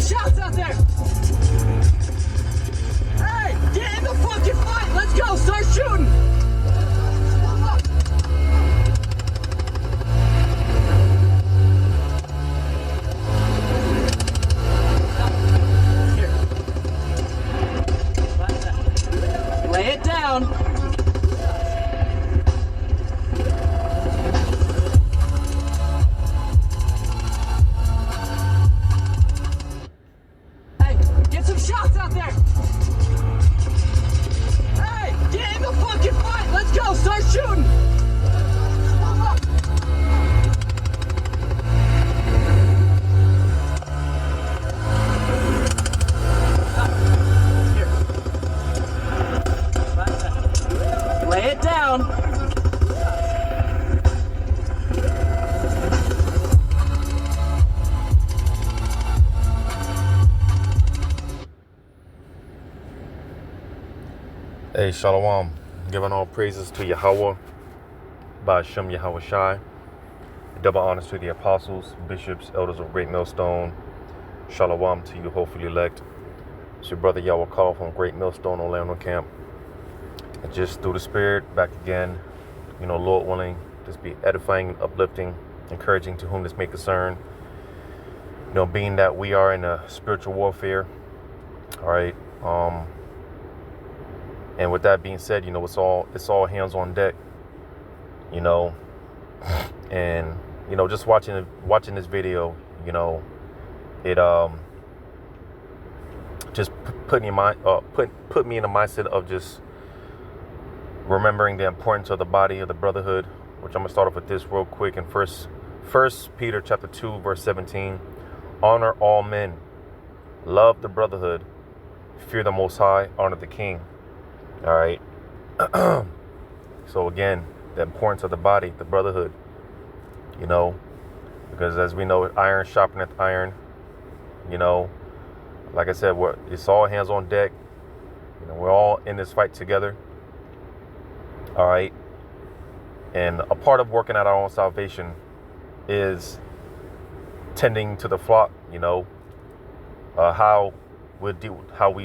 shots out there. Hey, get in the fucking fight. Let's go. Start shooting. Here. Lay it down. Shots out there. Hey, get in the fucking fight. Let's go. Start shooting. Here. Lay it down. Hey, Shalom. Giving all praises to Yahweh, Ba'ashem Yahweh Shai. Double honors to the apostles, bishops, elders of Great Millstone. Shalom to you, hopefully elect. It's your brother Yahweh Call from Great Millstone, Orlando Camp. And just through the Spirit, back again, Lord willing, just be edifying, uplifting, encouraging to whom this may concern. Being that we are in a spiritual warfare, all right. And with that being said, it's all hands on deck, and just watching this video, it just put me in the mindset of just remembering the importance of the body of the brotherhood, which I'm gonna start off with this real quick. In First Peter chapter 2 verse 17, honor all men, love the brotherhood, fear the Most High, honor the King. All right. So again, the importance of the body, the brotherhood, because as we know, iron sharpeneth iron, like I said, it's all hands on deck. We're all in this fight together. All right. And a part of working out our own salvation is tending to the flock, how we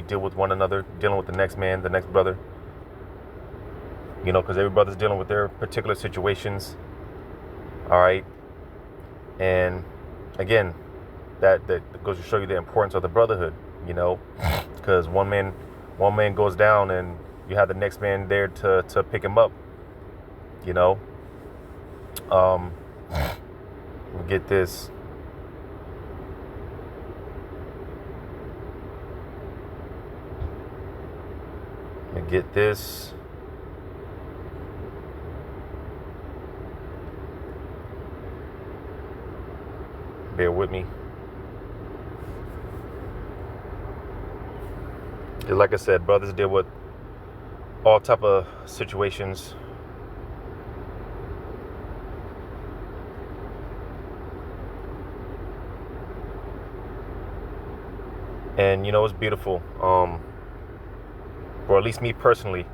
deal with one another, dealing with the next man, the next brother, because every brother's dealing with their particular situations. All right. And again, that goes to show you the importance of the brotherhood, because one man goes down and you have the next man there to pick him up, we'll get this. Get this. Bear with me. Like I said, brothers deal with all type of situations. And it's beautiful. Or at least me personally,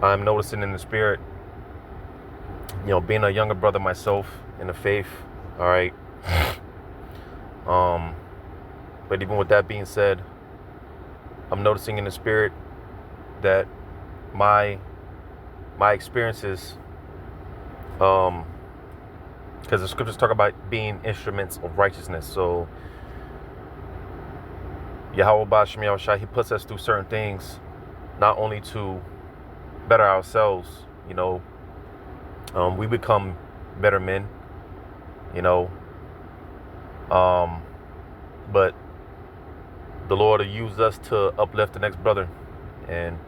I'm noticing in the spirit, being a younger brother myself in the faith, all right. But even with that being said, I'm noticing in the spirit that my experiences, because the scriptures talk about being instruments of righteousness. So Yahweh Ba'ashem Yahweh Shai, he puts us through certain things, not only to better ourselves, we become better men, but the Lord will use us to uplift the next brother. And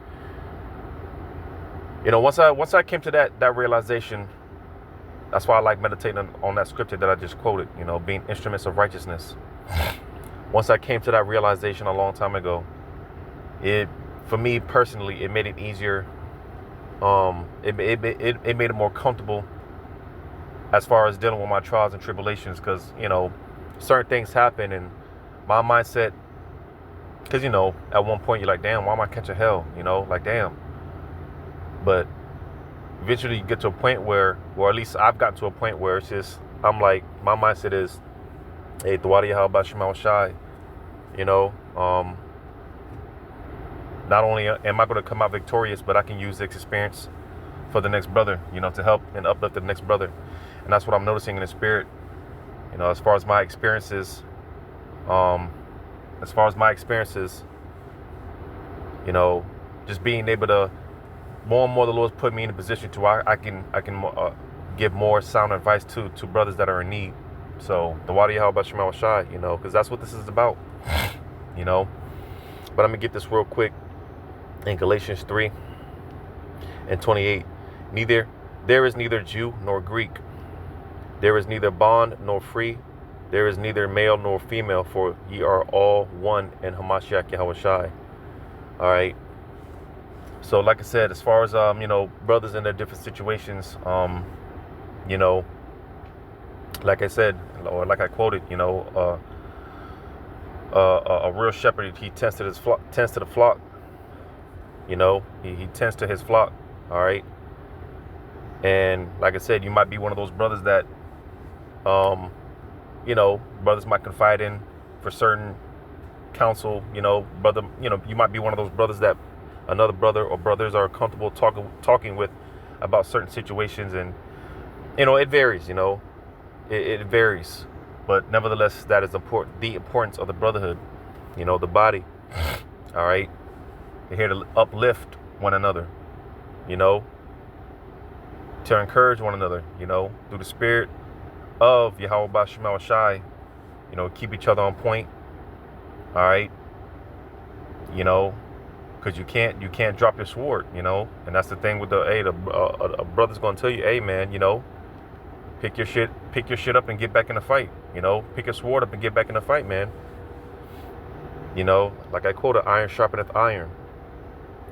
once I came to that realization, that's why I like meditating on that scripture that I just quoted, being instruments of righteousness. Once I came to that realization a long time ago, for me personally, it made it easier. It made it more comfortable as far as dealing with my trials and tribulations, because certain things happen, and my mindset, because at one point you're like, damn, why am I catching hell? Like, damn. But eventually you get to a point where, or at least I've gotten to a point where it's just, I'm like, my mindset is, hey, Thwadi Yahweh Ba'ashem Yahweh Shai, You know, not only am I going to come out victorious, but I can use this experience for the next brother, you know, to help and uplift the next brother. And that's what I'm noticing in the spirit. You know, as far as my experiences, um, as far as my experiences, you know, just being able to more and more, the Lord's put me in a position to I can give more sound advice to brothers that are in need. So the water Yahweh Shemal Shai, you know, because that's what this is about, you know. But I'm gonna get this real quick in Galatians 3:28. There is neither Jew nor Greek. There is neither bond nor free. There is neither male nor female, for ye are all one in Hamashiach Yahweh Shai. All right. So like I said, as far as, you know, brothers in their different situations, you know, like I said, or like I quoted, you know, a real shepherd, he tends to the flock, you know, he tends to his flock. All right. And like I said, you might be one of those brothers that, you know, brothers might confide in for certain counsel, you know, brother, you know, you might be one of those brothers that another brother or brothers are comfortable talking with about certain situations. And, you know, it varies, you know, it varies, but nevertheless, that is important. The importance of the brotherhood, you know, the body. All right. They're here to uplift one another, you know, to encourage one another, you know, through the spirit of Yahweh Shemal Shai, you know, keep each other on point. All right. You know, because you can't drop your sword, you know, and that's the thing with a brother's gonna tell you, hey man, you know, pick your shit up and get back in the fight, you know, pick your sword up and get back in the fight, man. You know, like I quoted, iron sharpeneth iron,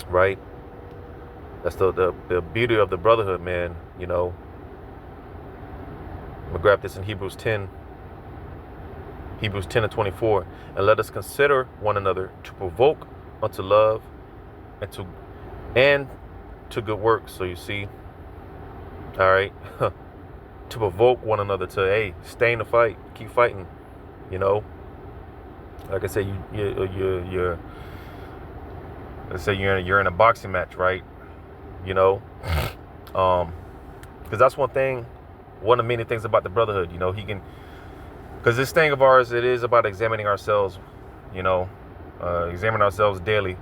right? That's the beauty of the brotherhood, man. You know, I'm gonna grab this in Hebrews 10:24, and let us consider one another to provoke unto love and to good works. So you see, all right, to provoke one another to, hey, stay in the fight, keep fighting. You know, like I said, you're let's say you're in a boxing match, right? You know, because that's one of the many things about the brotherhood. You know, because this thing of ours, it is about examining ourselves. You know, examine ourselves daily.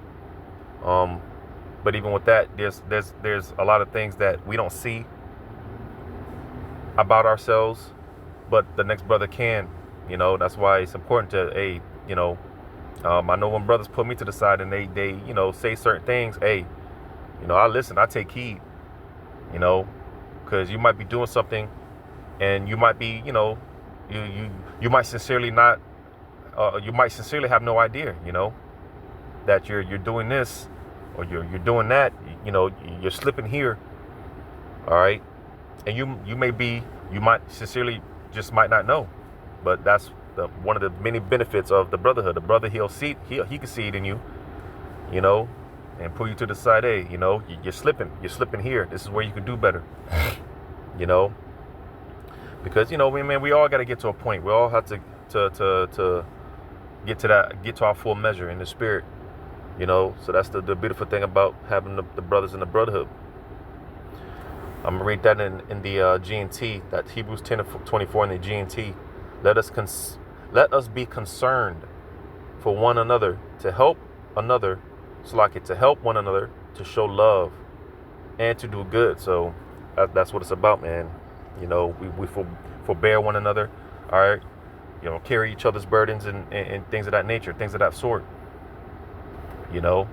But even with that, there's a lot of things that we don't see about ourselves, but the next brother can. You know, that's why it's important to, hey, you know, I know when brothers put me to the side and they you know, say certain things, hey, you know, I listen, I take heed, you know, because you might be doing something and you might be, you know, you might sincerely not, you might sincerely have no idea, you know, that you're doing this or you're doing that, you know, you're slipping here. All right. And you might sincerely just might not know, but that's one of the many benefits of the brotherhood. The brother, he can see it in you, you know, and pull you to the side. Hey, you know, you're slipping here. This is where you can do better, you know, because, you know, we all got to get to a point. We all have to get to our full measure in the spirit, you know. So that's the beautiful thing about having the brothers in the brotherhood. I'm gonna read that in the GNT, that Hebrews 10:24 in the GNT. Let us be concerned for one another, to help another, to help one another, to show love and to do good. So that's what it's about, man. You know, we forbear one another. All right, you know, carry each other's burdens and things of that nature, things of that sort. You know,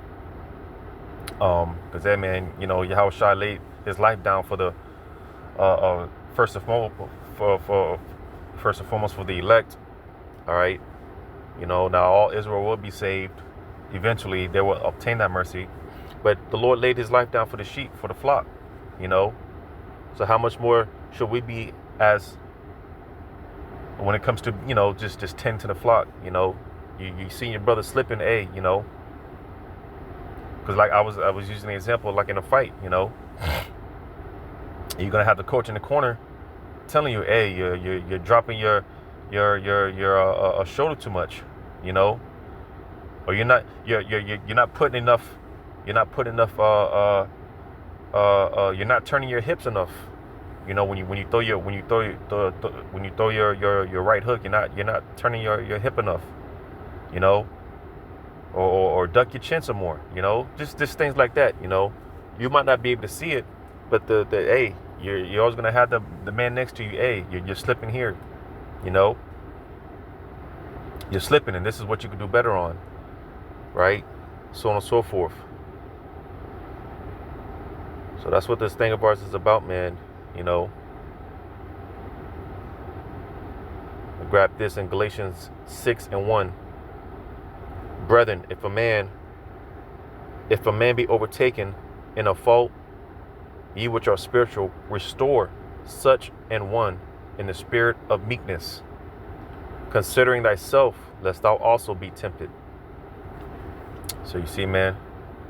because that man, you know, Yahweh Shai laid his life down for the first and foremost for the elect. All right, you know, now all Israel will be saved. Eventually, they will obtain that mercy. But the Lord laid his life down for the sheep, for the flock. You know, so how much more should we be as when it comes to, you know, just tend to the flock? You know, you see your brother slipping, hey, you know, because like I was using the example, like in a fight, you know, you're gonna have the coach in the corner telling you, hey, you're dropping your shoulder too much, you know, or you're not putting enough, you're not putting enough, you're not turning your hips enough. You know, when you throw your when you throw your right hook, you're not turning your hip enough. You know, or duck your chin some more. You know, just things like that. You know, you might not be able to see it, but the hey, you're always gonna have the man next to you. Hey, you're slipping here. You know, you're slipping, and this is what you can do better on, right? So on and so forth. So that's what this thing of ours is about, man. You know, I grab this in Galatians 6:1. Brethren, if a man be overtaken in a fault, ye which are spiritual, restore such an one in the spirit of meekness, considering thyself, lest thou also be tempted. So you see, man,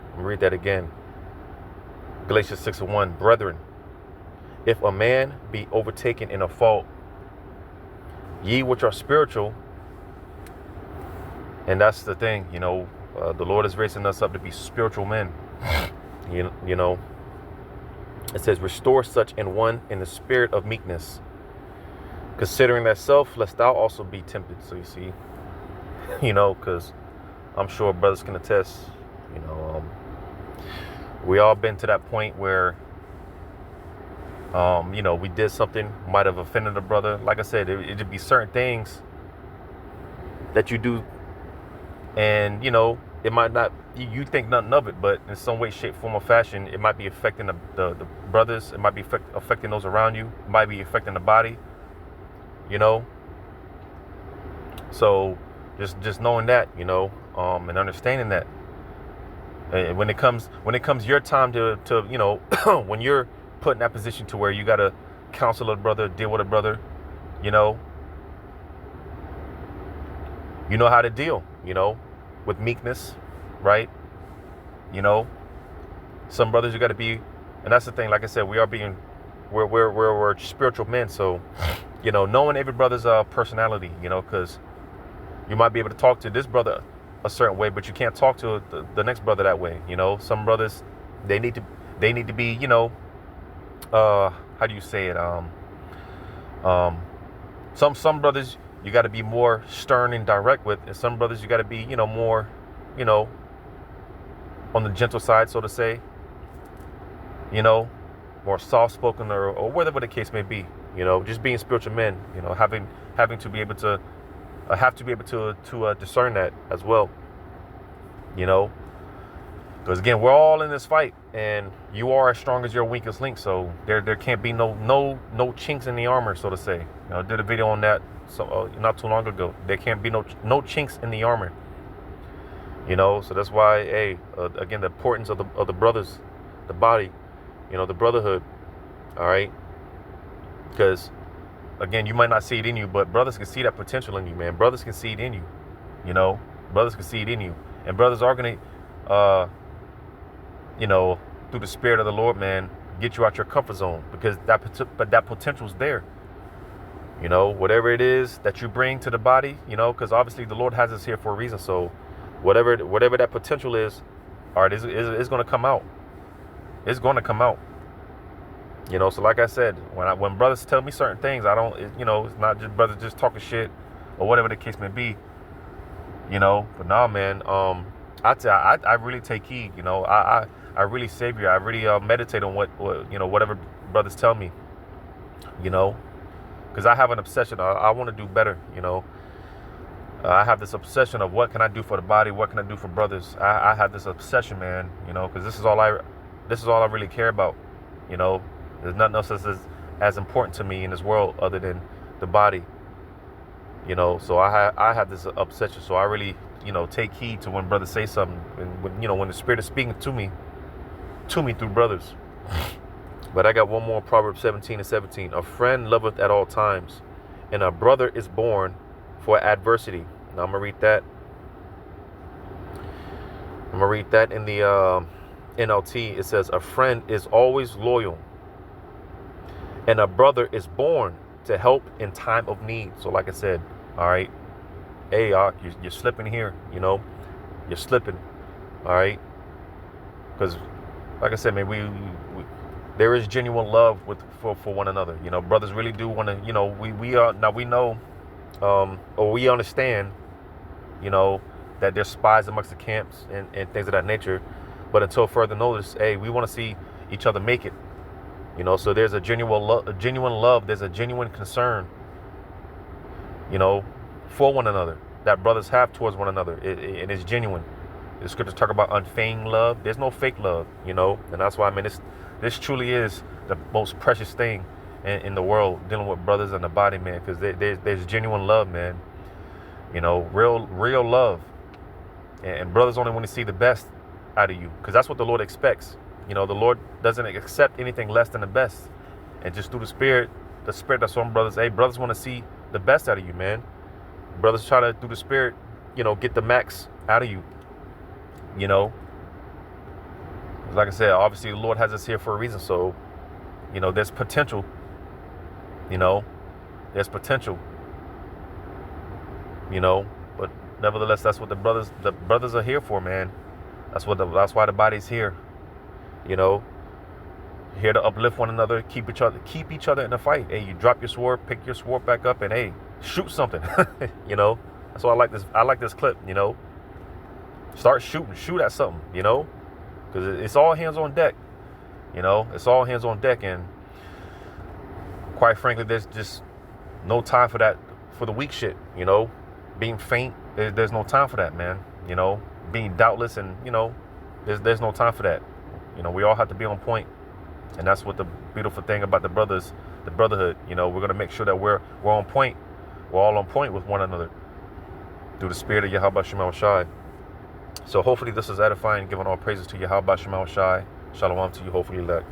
I'm gonna read that again. Galatians 6:1. Brethren, if a man be overtaken in a fault, ye which are spiritual, and that's the thing, you know, the Lord is raising us up to be spiritual men. You know, it says, restore such an one in the spirit of meekness, considering thyself, lest thou also be tempted. So you see, you know, because I'm sure brothers can attest, you know, we all been to that point where, you know, we did something, might have offended a brother. Like I said, it'd be certain things that you do, and, you know, it might not, you think nothing of it, but in some way, shape, form, or fashion, it might be affecting the brothers. It might be affecting those around you. It might be affecting the body, you know. So just knowing that, you know, and understanding that, and when it comes your time to you know, when you're put in that position to where you got to counsel a brother, deal with a brother, you know how to deal, you know, with meekness, right? You know, some brothers you got to be, and that's the thing. Like I said, we're spiritual men, so, you know, knowing every brother's personality, you know, because you might be able to talk to this brother a certain way, but you can't talk to the next brother that way. You know, some brothers, they need to be, you know, how do you say it? Some brothers you got to be more stern and direct with, and some brothers you got to be, you know, more, you know, on the gentle side, so to say, you know, more soft-spoken, or whatever the case may be. You know, just being spiritual men, you know, having to be able to discern that as well, you know, because again, we're all in this fight, and you are as strong as your weakest link. So there can't be no chinks in the armor, so to say. You know, I did a video on that not too long ago. There can't be no chinks in the armor. You know, so that's why, hey, again, the importance of the brothers, the body, you know, the brotherhood. All right, because again, you might not see it in you, but brothers can see that potential in you, man. Brothers can see it in you. You know, brothers can see it in you, and brothers are gonna, you know, through the Spirit of the Lord, man, get you out your comfort zone, because that potential's there. You know, whatever it is that you bring to the body, you know, because obviously the Lord has us here for a reason. So whatever that potential is, all right, it's going to come out. It's going to come out. You know, so like I said, when brothers tell me certain things, I don't, you know, it's not just brothers just talking shit or whatever the case may be. You know, but nah, man, I really take heed. You know, I really savor. I really meditate on what you know, whatever brothers tell me. You know, because I have an obsession. I want to do better. You know, I have this obsession of what can I do for the body, what can I do for brothers. I have this obsession, man. You know, because this is all I really care about. You know, there's nothing else that's as important to me in this world other than the body. You know, so I have this obsession. So I really, you know, take heed to when brothers say something, and when, you know, when the Spirit is speaking to me through brothers. But I got one more, Proverbs 17:17. A friend loveth at all times, and a brother is born for adversity. Now I'm gonna read that. In the NLT. It says, a friend is always loyal, and a brother is born to help in time of need. So like I said, all right, hey, you're slipping here, you know. you're slipping. All right, because like I said, man, we there is genuine love for one another. You know, brothers really do want to. You know, we are now we know, or we understand. You know, that there's spies amongst the camps and things of that nature. But until further notice, hey, we want to see each other make it. You know, so there's a genuine love. There's a genuine concern. You know, for one another that brothers have towards one another. And it's genuine. The scriptures talk about unfeigned love. There's no fake love. You know, and that's why, I mean, this truly is the most precious thing in the world, dealing with brothers and the body, man. Because there's genuine love, man. You know, real love. And brothers only want to see the best out of you, because that's what the Lord expects. You know, the Lord doesn't accept anything less than the best. And just through the spirit that's on brothers. Hey, brothers want to see the best out of you, man. Brothers try to, through the spirit, you know, get the max out of you. You know, like I said, obviously the Lord has us here for a reason. So, you know, there's potential. You know, there's potential. You know, but nevertheless, that's what the brothers are here for, man. That's why the body's here. You know, here to uplift one another, keep each other in the fight. Hey, you drop your sword, pick your sword back up, and hey, shoot something. You know, that's why I like this clip. You know, start shooting, shoot at something. You know, because it's all hands on deck. You know, it's all hands on deck, and quite frankly, there's just no time for that, for the weak shit. You know, being faint, there's no time for that, man. You know, being doubtless, and you know, there's no time for that. You know, we all have to be on point, and that's what the beautiful thing about the brotherhood. You know, we're gonna make sure that we're on point. We're all on point with one another through the spirit of Yahweh Shema Shai. So hopefully this is edifying, giving all praises to Yahweh Shema Shai. Shalom to you. Hopefully, elect.